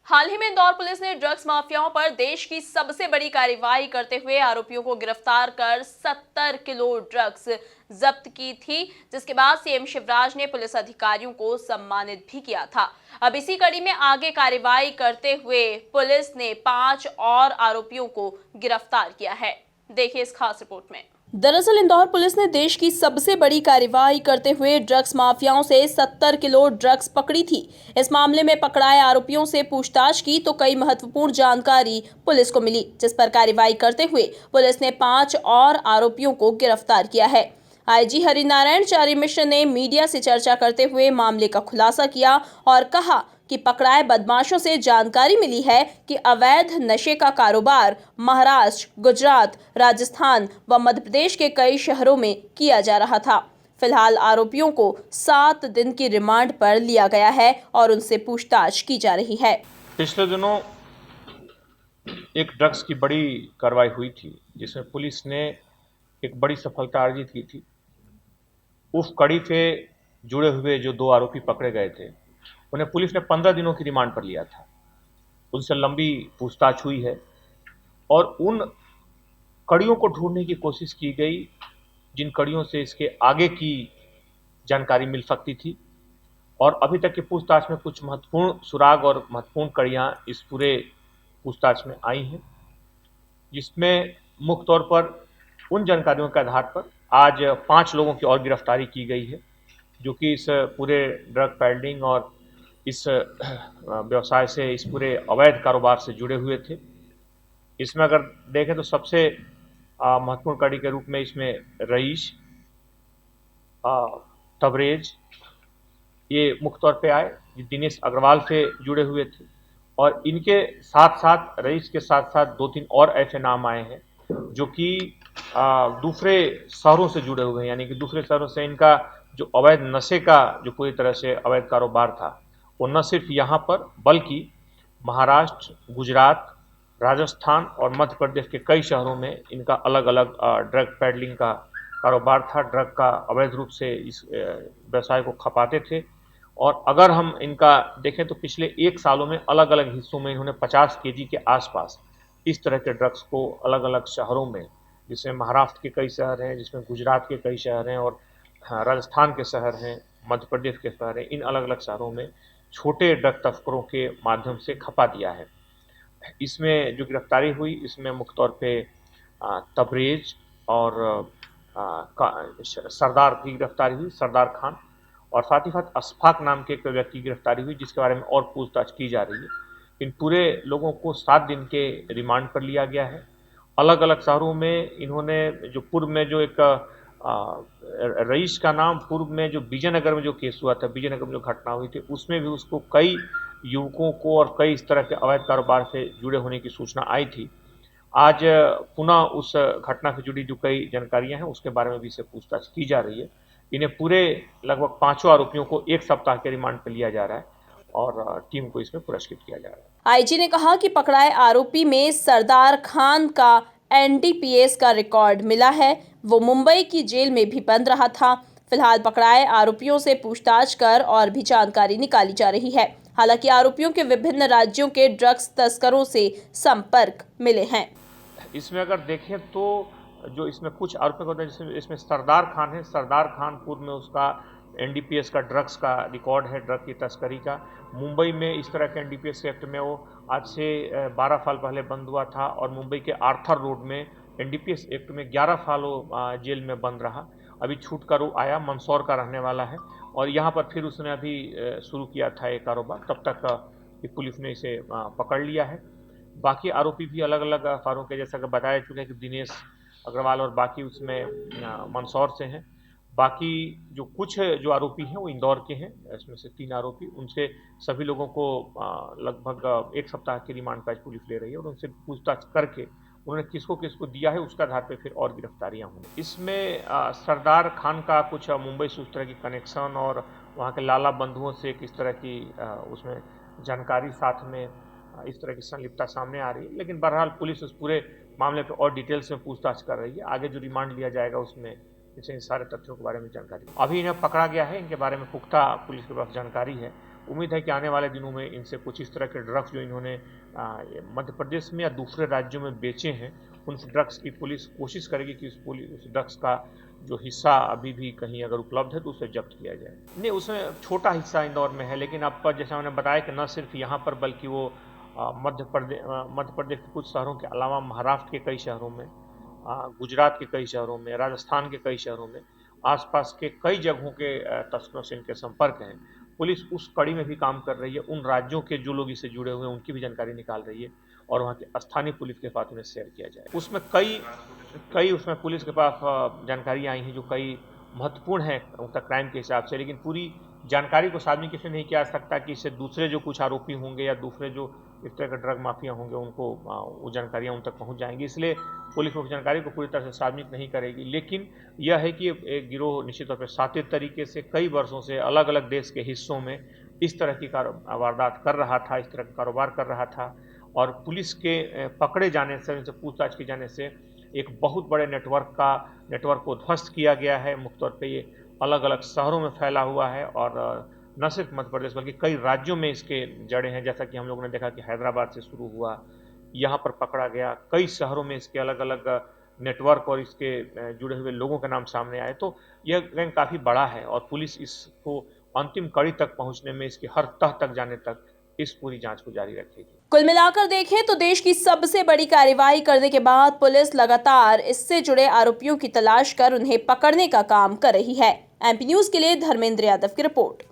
हाल ही में इंदौर पुलिस ने ड्रग्स माफियाओं पर देश की सबसे बड़ी कार्रवाई करते हुए आरोपियों को गिरफ्तार कर 70 किलो ड्रग्स जब्त की थी, जिसके बाद सीएम शिवराज ने पुलिस अधिकारियों को सम्मानित भी किया था। अब इसी कड़ी में आगे कार्रवाई करते हुए पुलिस ने 5 और आरोपियों को गिरफ्तार किया है। देखिए इस खास रिपोर्ट में। दरअसल इंदौर पुलिस ने देश की सबसे बड़ी कार्रवाई करते हुए ड्रग्स माफियाओं से 70 किलो ड्रग्स पकड़ी थी। इस मामले में पकड़ाए आरोपियों से पूछताछ की तो कई महत्वपूर्ण जानकारी पुलिस को मिली, जिस पर कार्रवाई करते हुए पुलिस ने 5 और आरोपियों को गिरफ्तार किया है। आईजी हरिनारायण चारी मिश्र ने मीडिया से चर्चा करते हुए मामले का खुलासा किया और कहा कि पकड़ाए बदमाशों से जानकारी मिली है कि अवैध नशे का कारोबार महाराष्ट्र, गुजरात, राजस्थान व मध्य प्रदेश के कई शहरों में किया जा रहा था। फिलहाल आरोपियों को 7 दिन की रिमांड पर लिया गया है और उनसे पूछताछ की जा रही है। पिछले दिनों एक ड्रग्स की बड़ी कार्रवाई हुई थी, जिसमें पुलिस ने एक बड़ी सफलता अर्जित की थी। उस कड़ी से जुड़े हुए जो 2 आरोपी पकड़े गए थे, उन्हें पुलिस ने 15 दिनों की रिमांड पर लिया था। उनसे लंबी पूछताछ हुई है और उन कड़ियों को ढूंढने की कोशिश की गई, जिन कड़ियों से इसके आगे की जानकारी मिल सकती थी। और अभी तक की पूछताछ में कुछ महत्वपूर्ण सुराग और महत्वपूर्ण कड़ियां इस पूरे पूछताछ में आई हैं, जिसमें मुख्य तौर पर उन जानकारियों के आधार पर आज 5 लोगों की और गिरफ्तारी की गई है, जो कि इस पूरे ड्रग पेडलिंग और इस व्यवसाय से, इस पूरे अवैध कारोबार से जुड़े हुए थे। इसमें अगर देखें तो सबसे महत्वपूर्ण कड़ी के रूप में इसमें रईस, तबरेज, ये मुख्य तौर पे आए, ये दिनेश अग्रवाल से जुड़े हुए थे। और इनके साथ साथ, रईस के साथ साथ 2-3 और ऐसे नाम आए हैं जो कि दूसरे शहरों से जुड़े हुए हैं, यानी कि दूसरे शहरों से इनका जो अवैध नशे का जो पूरी तरह से अवैध कारोबार था, वो न सिर्फ यहाँ पर बल्कि महाराष्ट्र, गुजरात, राजस्थान और मध्य प्रदेश के कई शहरों में इनका अलग अलग ड्रग पेडलिंग का कारोबार था। ड्रग का अवैध रूप से इस व्यवसाय को खपाते थे। और अगर हम इनका देखें तो पिछले 1 सालों में अलग अलग हिस्सों में इन्होंने 50 केजी के आसपास इस तरह के ड्रग्स को अलग अलग शहरों में, जिसमें महाराष्ट्र के कई शहर हैं, जिसमें गुजरात के कई शहर हैं और राजस्थान के शहर हैं, मध्य प्रदेश के शहर हैं, इन अलग अलग शहरों में छोटे ड्रग तस्करों के माध्यम से खपा दिया है। इसमें जो गिरफ्तारी हुई, इसमें मुख्य तौर पे तबरेज और सरदार की गिरफ्तारी हुई, सरदार खान, और साथ ही साथ अशफाक नाम के एक व्यक्ति की गिरफ्तारी हुई, जिसके बारे में और पूछताछ की जा रही है। इन पूरे लोगों को 7 दिन के रिमांड पर लिया गया है। अलग अलग शहरों में इन्होंने जो पूर्व में जो एक रईस का नाम, पूर्व में जो विजयनगर में जो केस हुआ था, विजयनगर में जो घटना हुई थी, उसमें भी उसको कई युवकों को और कई इस तरह के अवैध कारोबार से जुड़े होने की सूचना आई थी। आज पुनः उस घटना से जुड़ी जो कई जानकारियां हैं, उसके बारे में भी इससे पूछताछ की जा रही है। इन्हें पूरे लगभग 5 आरोपियों को 1 सप्ताह के रिमांड पर लिया जा रहा है और टीम को इसमें पुरस्कृत किया जा रहा है। आईजी ने कहा कि पकड़ाए आरोपी में सरदार खान का एनडीपीएस का रिकॉर्ड मिला है। वो मुंबई की जेल में भी बंद रहा था। फिलहाल पकड़ाए आरोपियों से पूछताछ कर और भी जानकारी निकाली जा रही है। हालांकि आरोपियों के विभिन्न राज्यों के ड्रग्स तस्करों से संपर्क मिले हैं। इसमें अगर देखें तो जो इसमें कुछ आरोपियों को, इसमें सरदार खान है। सरदार खान पूर्व में उसका एनडीपीएस का ड्रग्स का रिकॉर्ड है, ड्रग की तस्करी का। मुंबई में इस तरह के एनडीपीएस एक्ट में वो आज से 12 साल पहले बंद हुआ था और मुंबई के आर्थर रोड में एनडीपीएस एक्ट में 11 साल वो जेल में बंद रहा। अभी छूट कर वो आया, मंदसौर का रहने वाला है और यहाँ पर फिर उसने अभी शुरू किया था ये कारोबार। तब तक पुलिस ने इसे पकड़ लिया है। बाकी आरोपी भी अलग अलग अफवाहों के, जैसा कि बताया चुका है कि दिनेश अग्रवाल और बाकी उसमें मंदसौर से हैं। बाकी जो कुछ जो आरोपी हैं वो इंदौर के हैं। इसमें से 3 आरोपी, उनसे सभी लोगों को लगभग 1 सप्ताह की रिमांड पर पुलिस ले रही है और उनसे पूछताछ करके उन्होंने किसको किसको दिया है उसके आधार पर फिर और गिरफ्तारियां होंगी। इसमें सरदार खान का कुछ मुंबई से उस तरह की कनेक्शन और वहाँ के लाला बंधुओं से किस तरह की उसमें जानकारी साथ में इस तरह की संलिप्तता सामने आ रही है। लेकिन बहरहाल पुलिस उस पूरे मामले पर और डिटेल्स में पूछताछ कर रही है। आगे जो रिमांड लिया जाएगा उसमें इसे इन सारे तथ्यों के बारे में जानकारी। अभी इन्हें पकड़ा गया है, इनके बारे में पुख्ता पुलिस के पास जानकारी है उम्मीद है कि आने वाले दिनों में इनसे कुछ इस तरह के ड्रग्स जो इन्होंने मध्य प्रदेश में या दूसरे राज्यों में बेचे हैं, उन ड्रग्स की पुलिस कोशिश करेगी कि उस ड्रग्स का जो हिस्सा अभी भी कहीं अगर उपलब्ध है तो उसे जब्त किया जाए। नहीं, उसमें छोटा हिस्सा इंदौर में है, लेकिन अब पर जैसा मैंने बताया कि न सिर्फ यहाँ पर बल्कि वो मध्य प्रदेश के कुछ शहरों के अलावा महाराष्ट्र के कई शहरों में, गुजरात के कई शहरों में, राजस्थान के कई शहरों में, आसपास के कई जगहों के तस्करों से इनके संपर्क हैं। पुलिस उस कड़ी में भी काम कर रही है, उन राज्यों के जो लोग इससे जुड़े हुए हैं उनकी भी जानकारी निकाल रही है और वहाँ के स्थानीय पुलिस के साथ उन्हें शेयर किया जाए। उसमें कई उसमें पुलिस के पास जानकारी आई हैं जो कई महत्वपूर्ण है उनका क्राइम के हिसाब से, लेकिन पूरी जानकारी को सार्वजनिक किसी नहीं किया जा सकता कि इससे दूसरे जो कुछ आरोपी होंगे या दूसरे जो इस तरह के ड्रग माफिया होंगे उनको वो जानकारियाँ उन तक पहुँच जाएंगी, इसलिए पुलिस उस जानकारी को पूरी तरह से सार्वजनिक नहीं करेगी। लेकिन यह है कि एक गिरोह निश्चित तौर पर सातित तरीके से कई वर्षों से अलग अलग देश के हिस्सों में इस तरह की वारदात कर रहा था, इस तरह का कारोबार कर रहा था, और पुलिस के पकड़े जाने से, उनसे पूछताछ की जाने से एक बहुत बड़े नेटवर्क को ध्वस्त किया गया है। मुख्य तौर पे ये अलग अलग शहरों में फैला हुआ है और न सिर्फ मध्य प्रदेश बल्कि कई राज्यों में इसके जड़ें हैं। जैसा कि हम लोगों ने देखा कि हैदराबाद से शुरू हुआ, यहाँ पर पकड़ा गया, कई शहरों में इसके अलग अलग नेटवर्क और इसके जुड़े हुए लोगों के नाम सामने आए। तो यह गैंग काफ़ी बड़ा है और पुलिस इसको अंतिम कड़ी तक पहुँचने में, इसकी हर तह तक जाने तक इस पूरी जांच को जारी रखेगी। कुल मिलाकर देखें तो देश की सबसे बड़ी कार्रवाई करने के बाद पुलिस लगातार इससे जुड़े आरोपियों की तलाश कर उन्हें पकड़ने का काम कर रही है। एमपी न्यूज के लिए धर्मेंद्र यादव की रिपोर्ट।